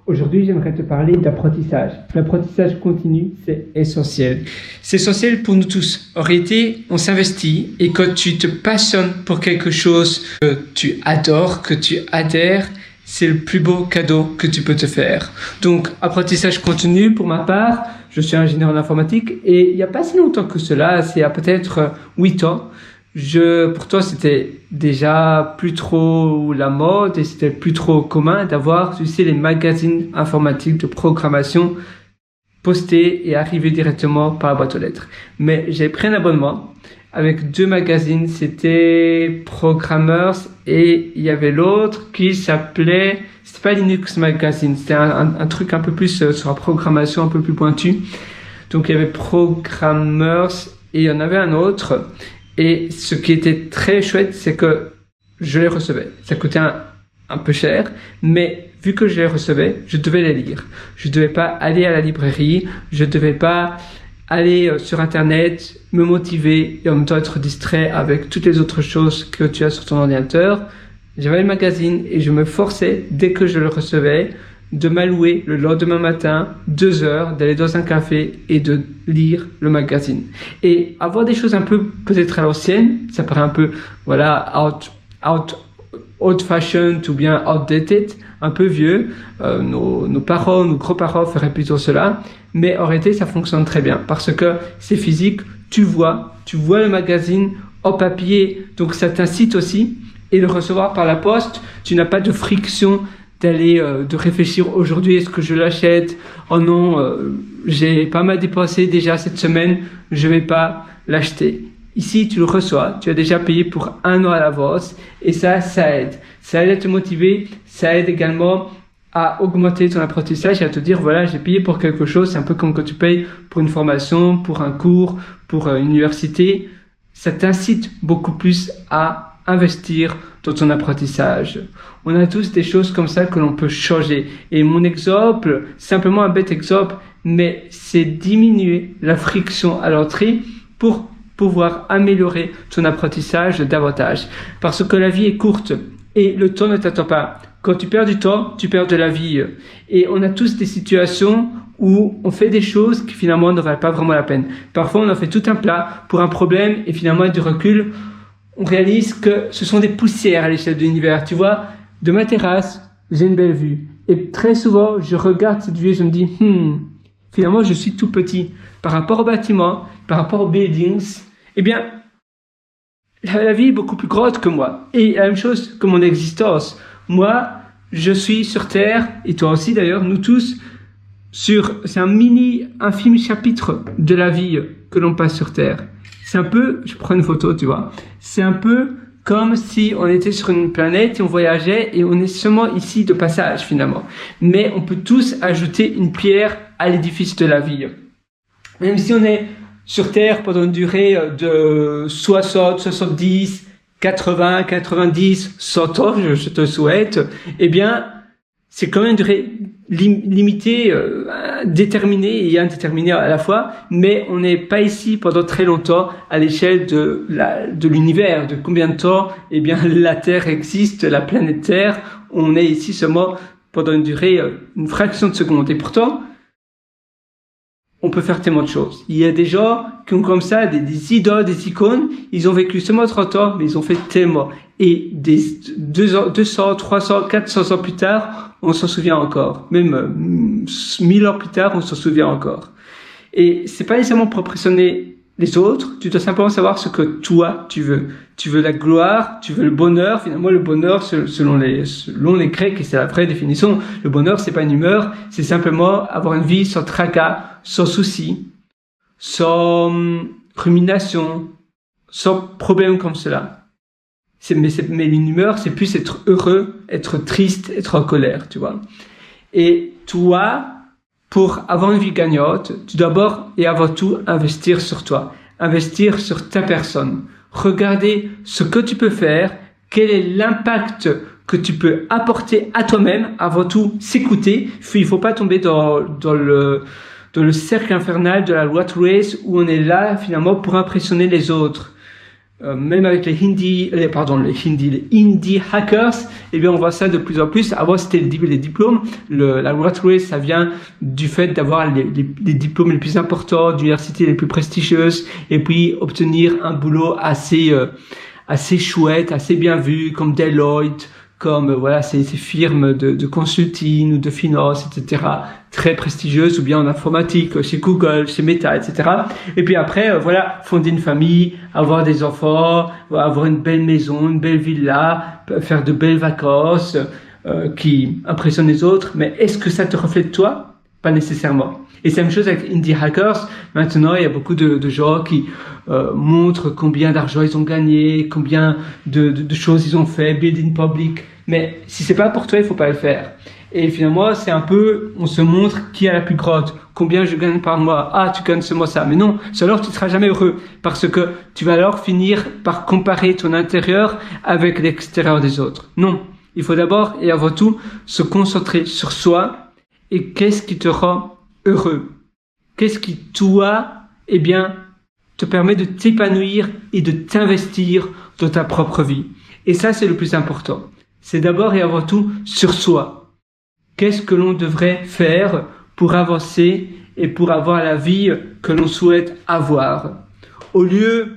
Aujourd'hui, j'aimerais te parler d'apprentissage. L'apprentissage continu, c'est essentiel. C'est essentiel pour nous tous. En réalité, on s'investit et quand tu te passionnes pour quelque chose que tu adores, que tu adhères, c'est le plus beau cadeau que tu peux te faire. Donc, apprentissage continu, pour ma part, je suis ingénieur en informatique et il n'y a pas si longtemps que cela, c'est à peut-être 8 ans. Pourtant, c'était déjà plus trop la mode et c'était plus trop commun d'avoir, tu sais, les magazines informatiques de programmation postés et arrivés directement par la boîte aux lettres. Mais j'ai pris un abonnement avec 2 magazines, c'était Programmers et il y avait l'autre qui s'appelait, c'était pas Linux Magazine, c'était un truc un peu plus sur la programmation, un peu plus pointu. Donc il y avait Programmers et il y en avait un autre. Et ce qui était très chouette, c'est que je les recevais. Ça coûtait un peu cher, mais vu que je les recevais, je devais les lire. Je ne devais pas aller à la librairie, je ne devais pas aller sur Internet, me motiver et en même temps être distrait avec toutes les autres choses que tu as sur ton ordinateur. J'avais le magazine et je me forçais, dès que je le recevais, de m'allouer le lendemain matin 2 heures, d'aller dans un café et de lire le magazine. Et avoir des choses un peu peut-être à l'ancienne, ça paraît un peu old fashioned ou bien outdated, un peu vieux. Nos parents, nos grands-parents feraient plutôt cela, mais en réalité ça fonctionne très bien parce que c'est physique, tu vois le magazine en papier, donc ça t'incite aussi. Et le recevoir par la poste, tu n'as pas de friction de réfléchir aujourd'hui, est-ce que je l'achète? Oh non, j'ai pas mal dépensé déjà cette semaine, je vais pas l'acheter. Ici, tu le reçois, tu as déjà payé pour 1 an à l'avance et ça aide. Ça aide à te motiver, ça aide également à augmenter ton apprentissage et à te dire, voilà, j'ai payé pour quelque chose. C'est un peu comme quand tu payes pour une formation, pour un cours, pour une université. Ça t'incite beaucoup plus à investir dans ton apprentissage. On a tous des choses comme ça que l'on peut changer. Et mon exemple, simplement un bête exemple, mais c'est diminuer la friction à l'entrée pour pouvoir améliorer ton apprentissage davantage. Parce que la vie est courte et le temps ne t'attend pas. Quand tu perds du temps, tu perds de la vie. Et on a tous des situations où on fait des choses qui finalement ne valent pas vraiment la peine. Parfois, on en fait tout un plat pour un problème et finalement, avec du recul, on réalise que ce sont des poussières à l'échelle de l'univers. Tu vois, de ma terrasse, j'ai une belle vue. Et très souvent, je regarde cette vue et je me dis, finalement, je suis tout petit. Par rapport aux bâtiments, par rapport aux buildings, eh bien, la vie est beaucoup plus grande que moi. Et la même chose que mon existence. Moi, je suis sur Terre, et toi aussi d'ailleurs, nous tous, c'est un infime chapitre de la vie que l'on passe sur Terre. C'est un peu, je prends une photo, tu vois, c'est un peu comme si on était sur une planète et on voyageait et on est seulement ici de passage finalement. Mais on peut tous ajouter une pierre à l'édifice de la vie. Même si on est sur Terre pendant une durée de 60, 70, 80, 90, 100 ans, je te souhaite, eh bien, c'est quand même une durée limitée, déterminée et indéterminée à la fois, mais on n'est pas ici pendant très longtemps à l'échelle de l'univers, de combien de temps, eh bien, la Terre existe, la planète Terre, on est ici seulement pendant une durée, une fraction de seconde. Et pourtant, on peut faire tellement de choses. Il y a des gens qui ont comme ça des idoles, des icônes, ils ont vécu seulement 30 ans, mais ils ont fait tellement. Et 200, 300, 400 ans plus tard, on s'en souvient encore. Même 1000 ans plus tard, on s'en souvient encore. Et c'est pas nécessairement pour impressionner les autres, tu dois simplement savoir ce que toi tu veux. Tu veux la gloire, tu veux le bonheur. Finalement, le bonheur, selon les Grecs, et c'est la vraie définition, le bonheur, c'est pas une humeur, c'est simplement avoir une vie sans tracas, sans soucis, sans rumination, sans problème comme cela. Mais une humeur, c'est plus être heureux, être triste, être en colère, tu vois. Et toi, pour avoir une vie gagnante, tu dois d'abord et avant tout investir sur toi, investir sur ta personne. Regarder ce que tu peux faire, quel est l'impact que tu peux apporter à toi-même, avant tout s'écouter. Il faut pas tomber dans le cercle infernal de la rat race où on est là finalement pour impressionner les autres. même avec les indie hackers, eh bien on voit ça de plus en plus. Avant c'était les diplômes, la rat race, ça vient du fait d'avoir les diplômes les plus importants, d'universités les plus prestigieuses, et puis obtenir un boulot assez chouette, assez bien vu, comme Deloitte, comme voilà ces firmes de consulting ou de finance, etc., très prestigieuses, ou bien en informatique, chez Google, chez Meta, etc. Et puis après, voilà, fonder une famille, avoir des enfants, avoir une belle maison, une belle villa, faire de belles vacances qui impressionnent les autres. Mais est-ce que ça te reflète toi? Pas nécessairement. Et c'est la même chose avec Indie Hackers. Maintenant, il y a beaucoup de gens qui montrent combien d'argent ils ont gagné, combien de choses ils ont fait, building public. Mais si c'est pas pour toi, il faut pas le faire. Et finalement, c'est un peu, on se montre qui a la plus grotte, combien je gagne par mois. Ah, tu gagnes ce mois ça. Mais non, alors tu seras jamais heureux parce que tu vas alors finir par comparer ton intérieur avec l'extérieur des autres. Non, il faut d'abord et avant tout se concentrer sur soi et qu'est-ce qui te rend heureux. Qu'est-ce qui, toi, eh bien, te permet de t'épanouir et de t'investir dans ta propre vie. Et ça, c'est le plus important. C'est d'abord et avant tout sur soi. Qu'est-ce que l'on devrait faire pour avancer et pour avoir la vie que l'on souhaite avoir? Au lieu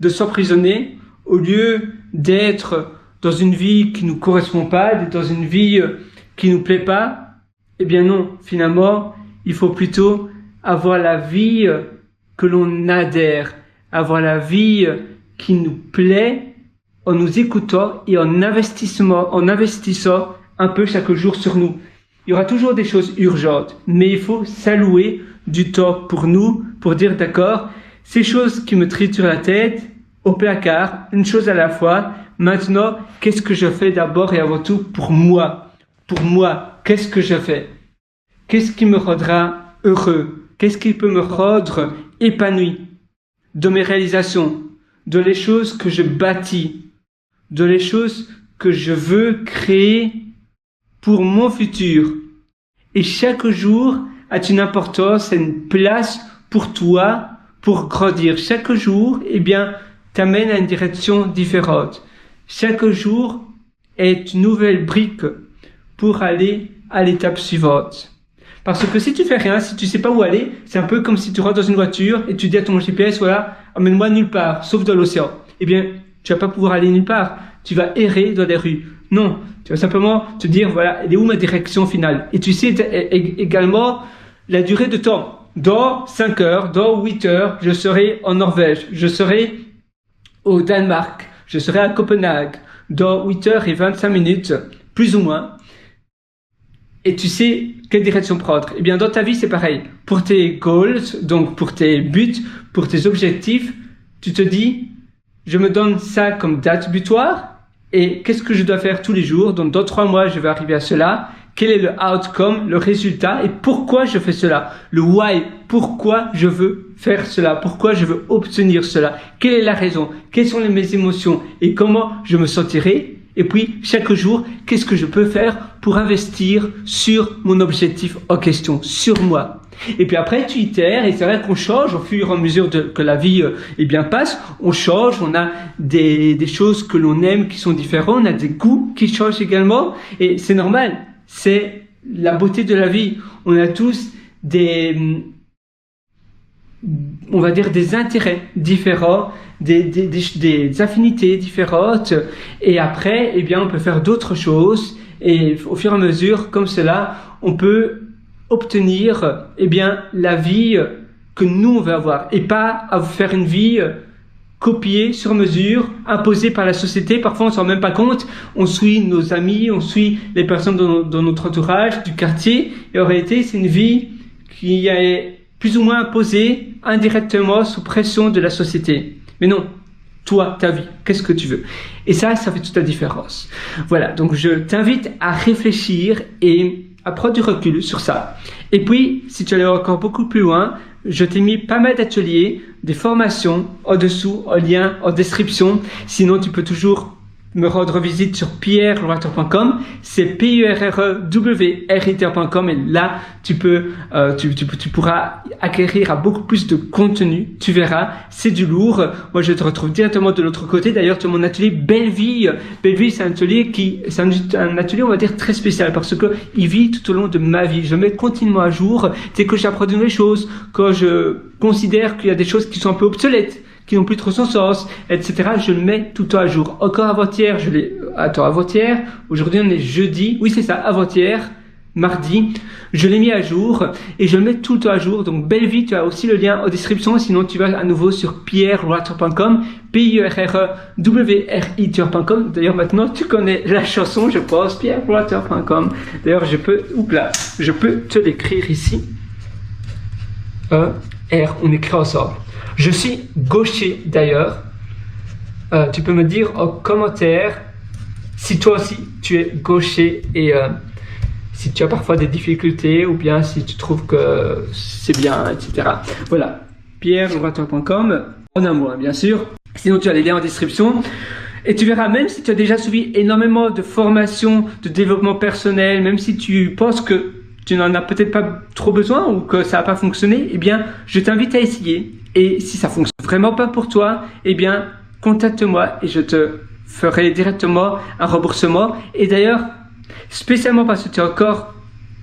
de s'emprisonner, au lieu d'être dans une vie qui nous correspond pas, d'être dans une vie qui nous plaît pas, eh bien non, finalement, il faut plutôt avoir la vie que l'on adhère, avoir la vie qui nous plaît en nous écoutant et en investissant un peu chaque jour sur nous. Il y aura toujours des choses urgentes, mais il faut s'allouer du temps pour nous, pour dire d'accord, ces choses qui me triturent la tête, au placard, une chose à la fois. Maintenant, qu'est-ce que je fais d'abord et avant tout pour moi? Pour moi, qu'est-ce que je fais? Qu'est-ce qui me rendra heureux? Qu'est-ce qui peut me rendre épanoui? De mes réalisations, de les choses que je bâtis, de les choses que je veux créer pour mon futur. Et chaque jour a une importance et une place pour toi, pour grandir. Chaque jour, eh bien, t'amène à une direction différente. Chaque jour est une nouvelle brique pour aller à l'étape suivante. Parce que si tu fais rien, si tu sais pas où aller, c'est un peu comme si tu rentres dans une voiture et tu dis à ton GPS, voilà, emmène-moi nulle part, sauf dans l'océan. Eh bien, tu vas pas pouvoir aller nulle part. Tu vas errer dans les rues. Non, tu vas simplement te dire, voilà, elle est où ma direction finale? Et tu sais également la durée de temps. Dans 5 heures, dans 8 heures, je serai en Norvège, je serai au Danemark, je serai à Copenhague. Dans 8 heures et 25 minutes, plus ou moins. Et tu sais quelle direction prendre. Eh bien, dans ta vie, c'est pareil. Pour tes goals, donc pour tes buts, pour tes objectifs, tu te dis, je me donne ça comme date butoir. Et qu'est-ce que je dois faire tous les jours? Donc, dans 3 mois, je vais arriver à cela. Quel est le outcome, le résultat et pourquoi je fais cela? Le why, pourquoi je veux faire cela? Pourquoi je veux obtenir cela? Quelle est la raison? Quelles sont mes émotions et comment je me sentirai? Et puis, chaque jour, qu'est-ce que je peux faire pour investir sur mon objectif en question, sur moi? Et puis après, tu itères, et c'est vrai qu'on change au fur et à mesure que la vie eh bien passe. On change, on a des choses que l'on aime qui sont différentes, on a des goûts qui changent également, et c'est normal. C'est la beauté de la vie. On a tous on va dire des intérêts différents, des affinités différentes, et après, eh bien, on peut faire d'autres choses, et au fur et à mesure, comme cela, on peut obtenir, eh bien, la vie que nous on veut avoir, et pas à faire une vie copiée sur mesure, imposée par la société. Parfois on s'en rend même pas compte, on suit nos amis, on suit les personnes dans notre entourage, du quartier, et en réalité c'est une vie qui est plus ou moins imposée indirectement sous pression de la société. Mais non, toi, ta vie, qu'est-ce que tu veux? Et ça fait toute la différence. Voilà, donc je t'invite à réfléchir et à prendre du recul sur ça. Et puis, si tu veux aller encore beaucoup plus loin, je t'ai mis pas mal d'ateliers, des formations en dessous, en lien, en description. Sinon, tu peux toujours me rendre visite sur pierrelewriter.com, c'est pierrelewriter.com, et là tu pourras acquérir à beaucoup plus de contenu. Tu verras, c'est du lourd. Moi je te retrouve directement de l'autre côté. D'ailleurs, tu as mon atelier Belle Vie. Belle Vie, c'est un atelier un atelier, on va dire, très spécial parce que il vit tout au long de ma vie. Je mets continuellement à jour dès que j'apprends de nouvelles choses, quand je considère qu'il y a des choses qui sont un peu obsolètes, qui n'ont plus trop son sens, etc. Je le mets tout le temps à jour. Encore avant-hier, avant-hier, aujourd'hui on est jeudi, oui c'est ça, avant-hier, mardi, je l'ai mis à jour et je le mets tout le temps à jour. Donc Belle Vie, tu as aussi le lien en description, sinon tu vas à nouveau sur pierrelewriter.com, pierrelewriter.com. D'ailleurs maintenant tu connais la chanson, je pense, pierrelewriter.com. D'ailleurs je peux te l'écrire ici. R, on écrit ensemble. Je suis gaucher d'ailleurs. Tu peux me dire en commentaire si toi aussi tu es gaucher et si tu as parfois des difficultés ou bien si tu trouves que c'est bien, etc. Voilà, pierrelewriter.com en un mot, hein, bien sûr. Sinon tu as les liens en description. Et tu verras, même si tu as déjà suivi énormément de formations de développement personnel, même si tu penses que tu n'en as peut-être pas trop besoin ou que ça n'a pas fonctionné, eh bien, je t'invite à essayer. Et si ça fonctionne vraiment pas pour toi, eh bien, contacte-moi et je te ferai directement un remboursement. Et d'ailleurs, spécialement parce que tu es encore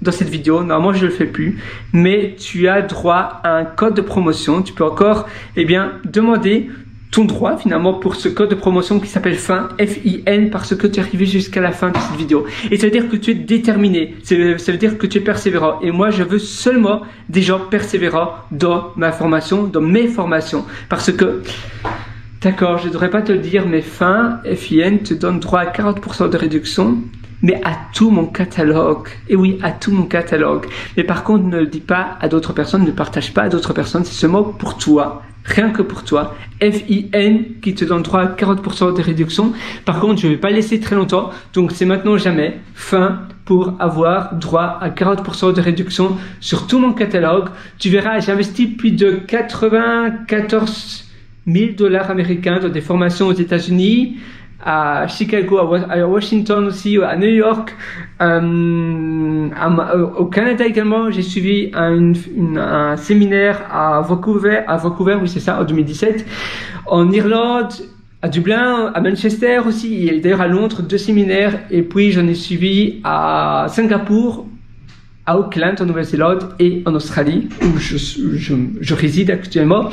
dans cette vidéo, normalement je le fais plus, mais tu as droit à un code de promotion. Tu peux encore, eh bien, demander ton droit finalement pour ce code de promotion qui s'appelle FIN, F-I-N, parce que tu es arrivé jusqu'à la fin de cette vidéo. Et ça veut dire que tu es déterminé, ça veut dire que tu es persévérant. Et moi, je veux seulement des gens persévérants dans ma formation, dans mes formations. Parce que, d'accord, je ne devrais pas te le dire, mais FIN, F-I-N, te donne droit à 40% de réduction, mais à tout mon catalogue. Et oui, à tout mon catalogue. Mais par contre, ne le dis pas à d'autres personnes, ne partage pas à d'autres personnes, c'est seulement pour toi. Rien que pour toi, F-I-N, qui te donne droit à 40% de réduction. Par contre, je ne vais pas laisser très longtemps, donc c'est maintenant ou jamais, fin, pour avoir droit à 40% de réduction sur tout mon catalogue. Tu verras, j'ai investi plus de 94 000 $ américains dans des formations aux États-Unis, à Chicago, à Washington aussi, à New York, au Canada également. J'ai suivi un séminaire à Vancouver, oui c'est ça, en 2017, en Irlande, à Dublin, à Manchester aussi, et d'ailleurs à Londres, 2 séminaires, et puis j'en ai suivi à Singapour, à Auckland en Nouvelle-Zélande et en Australie, où je réside actuellement.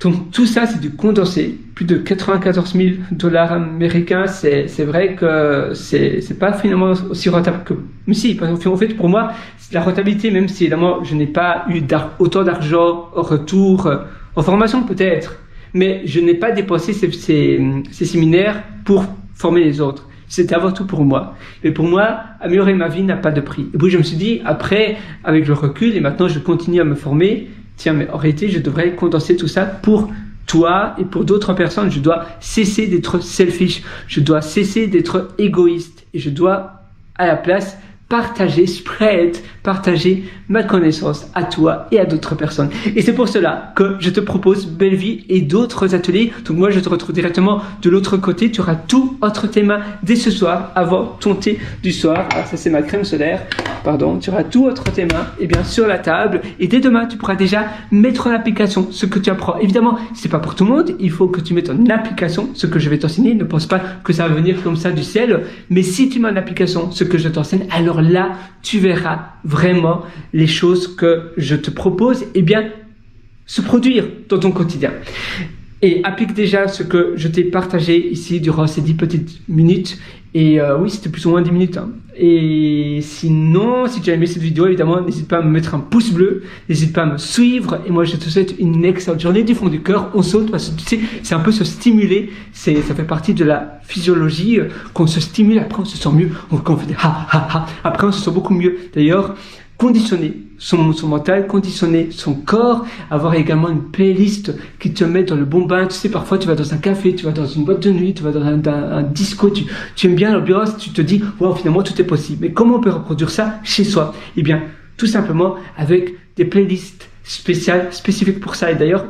Donc tout ça, c'est du condensé, plus de 94 000 $ américains. C'est vrai que c'est pas finalement aussi rentable que... Mais si, en fait, pour moi, la rentabilité, même si évidemment je n'ai pas eu autant d'argent au retour, en formation peut-être, mais je n'ai pas dépensé ces séminaires pour former les autres. C'était avant tout pour moi. Et pour moi, améliorer ma vie n'a pas de prix. Et puis je me suis dit, après, avec le recul, et maintenant je continue à me former, tiens, mais en réalité, je devrais condenser tout ça pour toi et pour d'autres personnes. Je dois cesser d'être selfish. Je dois cesser d'être égoïste. Et je dois, à la place, partager ma connaissance à toi et à d'autres personnes. Et c'est pour cela que je te propose Belle Vie et d'autres ateliers. Donc moi, je te retrouve directement de l'autre côté. Tu auras tout entre tes mains dès ce soir, avant ton thé du soir. Alors ça, c'est ma crème solaire. Pardon. Tu auras tout entre tes mains et bien sur la table. Et dès demain, tu pourras déjà mettre en application ce que tu apprends. Évidemment, c'est pas pour tout le monde. Il faut que tu mettes en application ce que je vais t'enseigner. Ne pense pas que ça va venir comme ça du ciel. Mais si tu mets en application ce que je t'enseigne, alors là, tu verras vraiment les choses que je te propose, eh bien, se produire dans ton quotidien. Et applique déjà ce que je t'ai partagé ici durant ces 10 petites minutes. Et oui, c'était plus ou moins 10 minutes. Hein. Et sinon, si tu as aimé cette vidéo, évidemment, n'hésite pas à me mettre un pouce bleu. N'hésite pas à me suivre. Et moi, je te souhaite une excellente journée du fond du cœur. On saute parce que tu sais, c'est un peu se stimuler. Ça fait partie de la physiologie. Qu'on se stimule, après on se sent mieux. On fait des ha ha ha. Après, on se sent beaucoup mieux. D'ailleurs, conditionner son mental, conditionner son corps, avoir également une playlist qui te met dans le bon bain. Tu sais, parfois tu vas dans un café, tu vas dans une boîte de nuit, tu vas dans un disco, tu aimes bien l'ambiance, tu te dis wow, finalement tout est possible. Mais comment on peut reproduire ça chez soi? Eh bien, tout simplement avec des playlists spécifiques pour ça. Et d'ailleurs,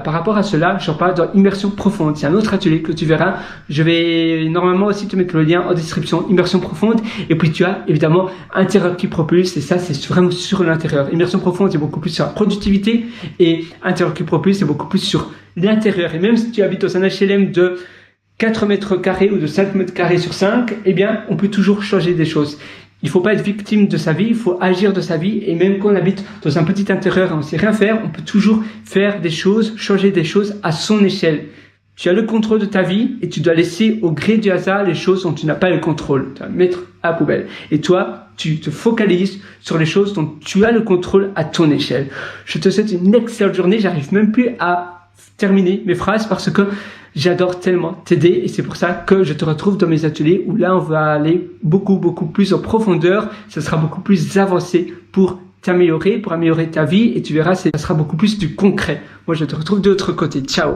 par rapport à cela, j'en parle dans Immersion profonde. C'est un autre atelier que tu verras. Je vais normalement aussi te mettre le lien en description. Immersion profonde. Et puis tu as évidemment intérieur qui propulse. Et ça, c'est vraiment sur l'intérieur. Immersion profonde, c'est beaucoup plus sur la productivité. Et intérieur qui propulse, c'est beaucoup plus sur l'intérieur. Et même si tu habites dans un HLM de 4 mètres carrés ou de 5 mètres carrés sur 5, eh bien, on peut toujours changer des choses. Il faut pas être victime de sa vie, il faut agir de sa vie. Et même quand on habite dans un petit intérieur et on sait rien faire, on peut toujours faire des choses, changer des choses à son échelle. Tu as le contrôle de ta vie et tu dois laisser au gré du hasard les choses dont tu n'as pas le contrôle. Tu vas mettre à la poubelle. Et toi, tu te focalises sur les choses dont tu as le contrôle à ton échelle. Je te souhaite une excellente journée. J'arrive même plus à terminer mes phrases parce que j'adore tellement t'aider et c'est pour ça que je te retrouve dans mes ateliers où là on va aller beaucoup plus en profondeur. Ça sera beaucoup plus avancé pour t'améliorer, pour améliorer ta vie et tu verras, ça sera beaucoup plus du concret. Moi je te retrouve de l'autre côté. Ciao.